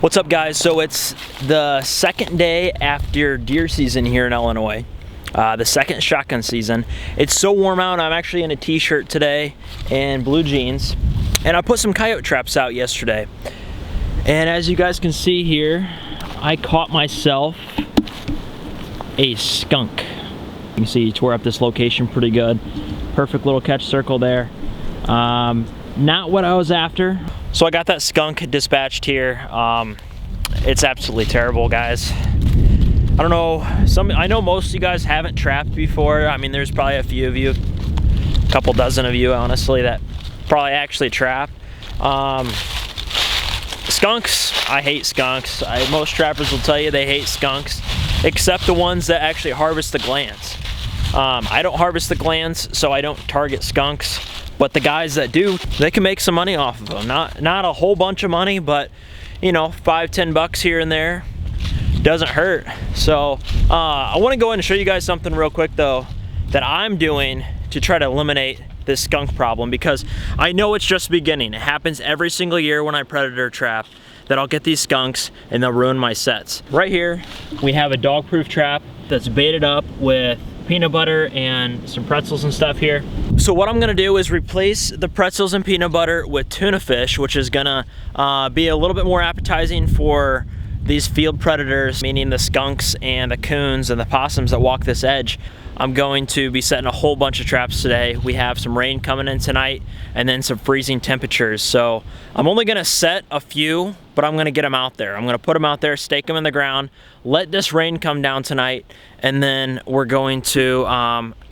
What's up, guys? So it's the second day after deer season here in Illinois, the second shotgun season. It's so warm out. I'm actually in a t-shirt today and blue jeans, and I put some coyote traps out yesterday. And as you guys can see here, I caught myself a skunk. You can see he tore up this location pretty good. Perfect little catch circle there. Not what I was after. So I got that skunk dispatched here. It's absolutely terrible, guys. I don't know, I know most of you guys haven't trapped before. I mean, there's probably a few of you, a couple dozen of you, honestly, that probably actually trap. Skunks, I hate skunks. Most trappers will tell you they hate skunks, except the ones that actually harvest the glands. I don't harvest the glands, so I don't target skunks. But the guys that do, they can make some money off of them. Not a whole bunch of money, but you know, $5–10 bucks here and there doesn't hurt. So I want to go ahead and show you guys something real quick though that I'm doing to try to eliminate this skunk problem, because I know it's just beginning. It happens every single year when I predator trap, that I'll get these skunks and they'll ruin my sets. Right here we have a dog-proof trap that's baited up with peanut butter and some pretzels and stuff here. So what I'm gonna do is replace the pretzels and peanut butter with tuna fish, which is gonna be a little bit more appetizing for these field predators, meaning the skunks and the coons and the possums that walk this edge. I'm going to be setting a whole bunch of traps today. We have some rain coming in tonight and then some freezing temperatures. So I'm only gonna set a few, but I'm gonna get them out there. I'm gonna put them out there, stake them in the ground, let this rain come down tonight, and then we're going to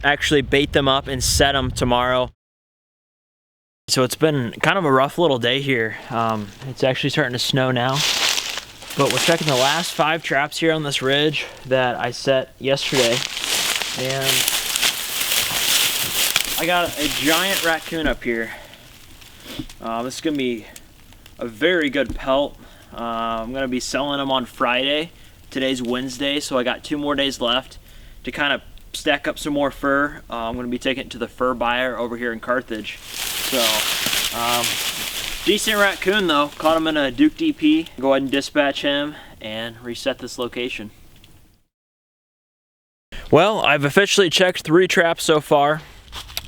actually bait them up and set them tomorrow. So it's been kind of a rough little day here. It's actually starting to snow now, but we're checking the last 5 traps here on this ridge that I set yesterday. And I got a giant raccoon up here. This is gonna be a very good pelt. I'm gonna be selling them on Friday. Today's Wednesday, so I got 2 more days left to kind of stack up some more fur. I'm gonna be taking it to the fur buyer over here in Carthage. So, decent raccoon though. Caught him in a Duke DP. Go ahead and dispatch him and reset this location. Well, I've officially checked 3 traps so far,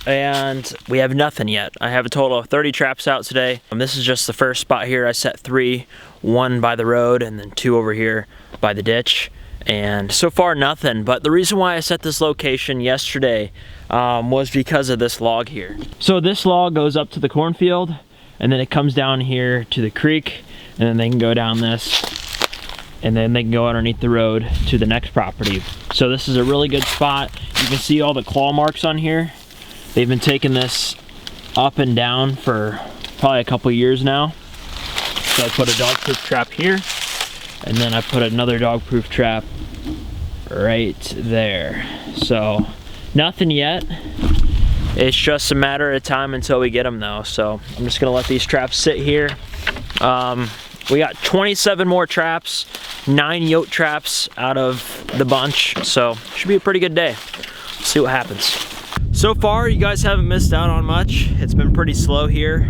and we have nothing yet. I have a total of 30 traps out today. This is just the first spot here. I set 3, 1 by the road and then 2 over here by the ditch. And so far nothing, but the reason why I set this location yesterday was because of this log here. So this log goes up to the cornfield, and then it comes down here to the creek, and then they can go down this, and then they can go underneath the road to the next property. So this is a really good spot. You can see all the claw marks on here. They've been taking this up and down for probably a couple years now. So I put a dog-proof trap here, and then I put another dog-proof trap right there. So nothing yet. It's just a matter of time until we get them though. So I'm just gonna let these traps sit here. We got 27 more traps, 9 yote traps out of the bunch, so should be a pretty good day. Let's see what happens. So far, you guys haven't missed out on much. It's been pretty slow here.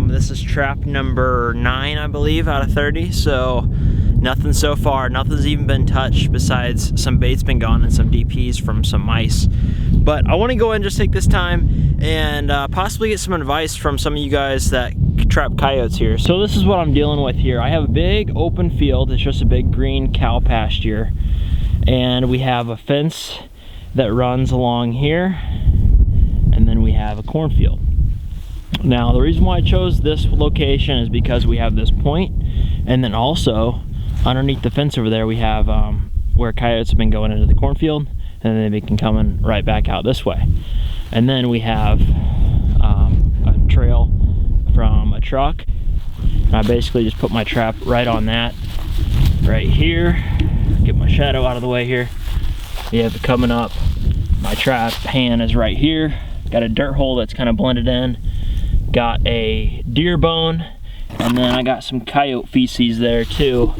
This is trap number 9, I believe, out of 30, so nothing so far. Nothing's even been touched besides some bait's been gone and some DPs from some mice. But I want to go ahead and just take this time and possibly get some advice from some of you guys that trap coyotes here. So this is what I'm dealing with here. I have a big open field. It's just a big green cow pasture, and we have a fence that runs along here, and then we have a cornfield. Now the reason why I chose this location is because we have this point, and then also underneath the fence over there we have where coyotes have been going into the cornfield, and then they can come right back out this way. And then we have a trail from a truck. And I basically just put my trap right on that right here. Get my shadow out of the way here. You have it coming up. My trap hand is right here. Got a dirt hole that's kind of blended in. Got a deer bone, and then I got some coyote feces there too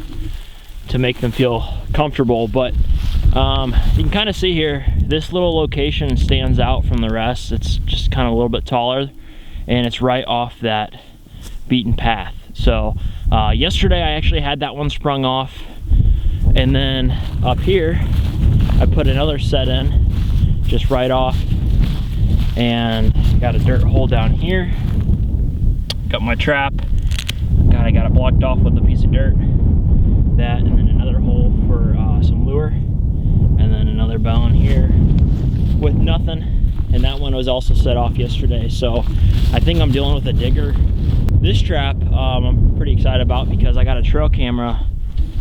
to make them feel comfortable. But you can kind of see here, this little location stands out from the rest. It's just kind of a little bit taller, and it's right off that beaten path. So yesterday I actually had that one sprung off, and then up here I put another set in just right off, and got a dirt hole down here. Got my trap. I got it blocked off with a piece of dirt. That, and then another hole for some lure, and then another bone here with nothing. And that one was also set off yesterday, so I think I'm dealing with a digger. This trap I'm pretty excited about because I got a trail camera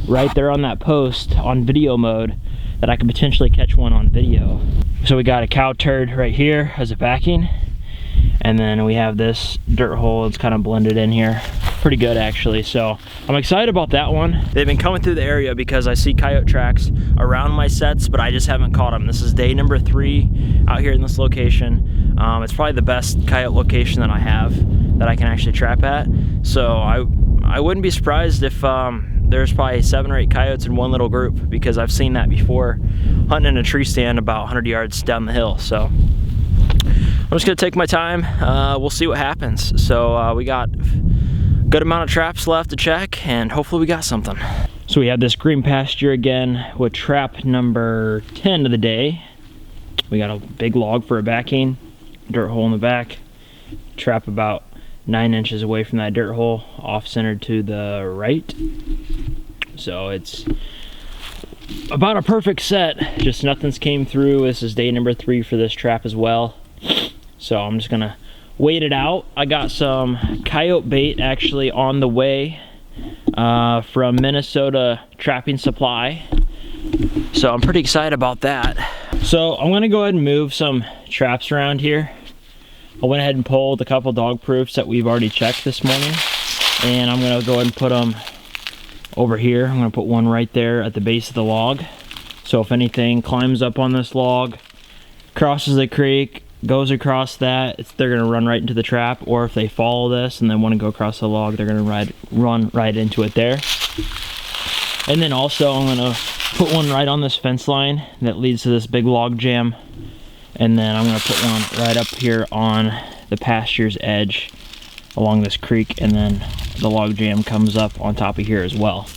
right there on that post on video mode that I could potentially catch one on video. So we got a cow turd right here as a backing, and then we have this dirt hole. It's kind of blended in here pretty good actually, so I'm excited about that one. They've been coming through the area because I see coyote tracks around my sets, but I just haven't caught them. This is day number 3 out here in this location. It's probably the best coyote location that I have that I can actually trap at, so I wouldn't be surprised if there's probably 7 or 8 coyotes in one little group, because I've seen that before hunting in a tree stand about 100 yards down the hill. So I'm just gonna take my time. We'll see what happens. So we got good amount of traps left to check, and hopefully we got something. So we have this green pasture again with trap number 10 of the day. We got a big log for a backing, dirt hole in the back, trap about 9 inches away from that dirt hole, off-centered to the right. So it's about a perfect set, just nothing's came through. This is day number 3 for this trap as well. So I'm just gonna wait it out. I got some coyote bait actually on the way from Minnesota Trapping Supply, so I'm pretty excited about that. So I'm gonna go ahead and move some traps around here. I went ahead and pulled a couple dog proofs that we've already checked this morning, and I'm gonna go ahead and put them over here. I'm gonna put one right there at the base of the log, so if anything climbs up on this log, crosses the creek, goes across that, they're gonna run right into the trap. Or if they follow this and then want to go across the log, they're gonna run right into it there. And then also I'm gonna put one right on this fence line that leads to this big log jam, and then I'm gonna put one right up here on the pasture's edge along this creek, and then the log jam comes up on top of here as well.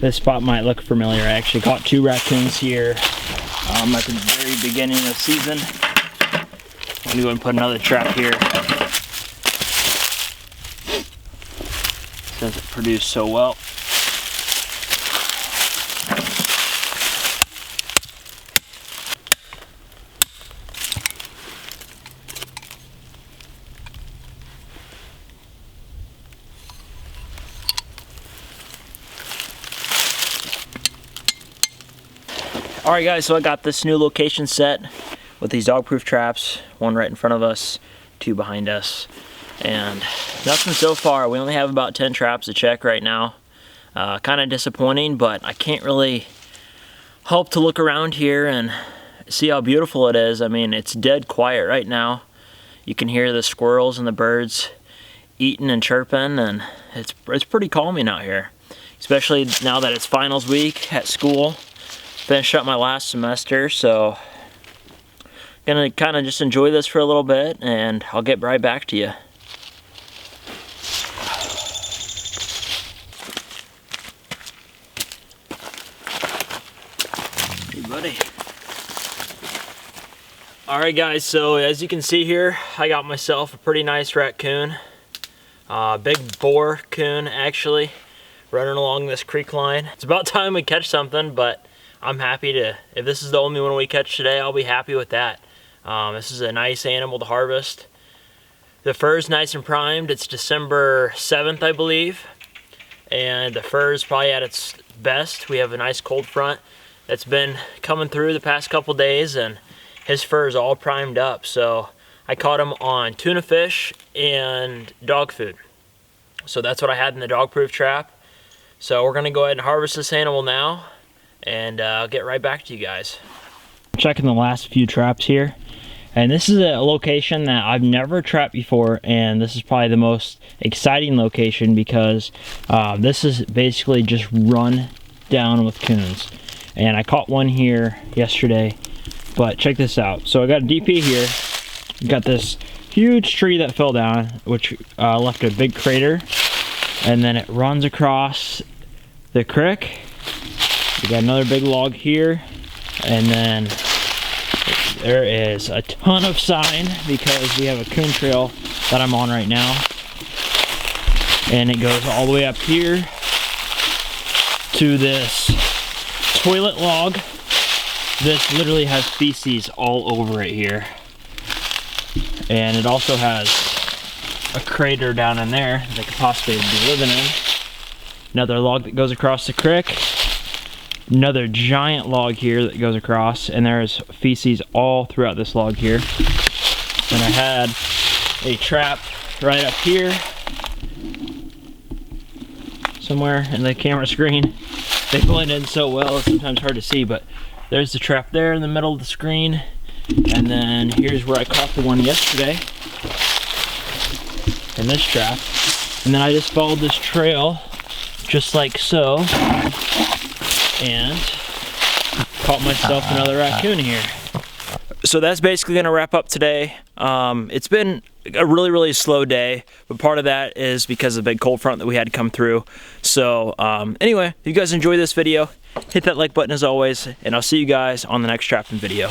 This spot might look familiar. I actually caught 2 raccoons here at the very beginning of the season. I'm gonna go and put another trap here. Since it produced so well. Alright guys, so I got this new location set with these dog-proof traps, one right in front of us, 2 behind us, and nothing so far. We only have about 10 traps to check right now. Kind of disappointing, but I can't really help to look around here and see how beautiful it is. I mean, it's dead quiet right now. You can hear the squirrels and the birds eating and chirping, and it's pretty calming out here, especially now that it's finals week at school. Finished up my last semester, so gonna kind of just enjoy this for a little bit, and I'll get right back to you. Hey buddy. Alright guys, so as you can see here, I got myself a pretty nice raccoon. Big boar coon actually, running along this creek line. It's about time we catch something, but I'm happy to, if this is the only one we catch today, I'll be happy with that. This is a nice animal to harvest. The fur's nice and primed. It's December 7th, I believe. And the fur is probably at its best. We have a nice cold front that's been coming through the past couple days, and his fur is all primed up. So I caught them on tuna fish and dog food. So that's what I had in the dog-proof trap. So we're gonna go ahead and harvest this animal now, and I'll get right back to you guys. Checking the last few traps here. And this is a location that I've never trapped before, and this is probably the most exciting location because this is basically just run down with coons. And I caught one here yesterday, but check this out. So I got a DP here, got this huge tree that fell down, which left a big crater, and then it runs across the creek. We got another big log here, and then there is a ton of sign because we have a coon trail that I'm on right now, and it goes all the way up here to this toilet log. This literally has feces all over it here, and it also has a crater down in there that could possibly be living in. Another log that goes across the creek. Another giant log here that goes across, and there's feces all throughout this log here. And I had a trap right up here somewhere in the camera screen. They blend in so well, it's sometimes hard to see, but there's the trap there in the middle of the screen. And then here's where I caught the one yesterday in this trap. And then I just followed this trail just like so, and caught myself another raccoon here. So that's basically gonna wrap up today. It's been a really slow day, but part of that is because of the big cold front that we had come through. So anyway, if you guys enjoyed this video, hit that like button as always, and I'll see you guys on the next trapping video.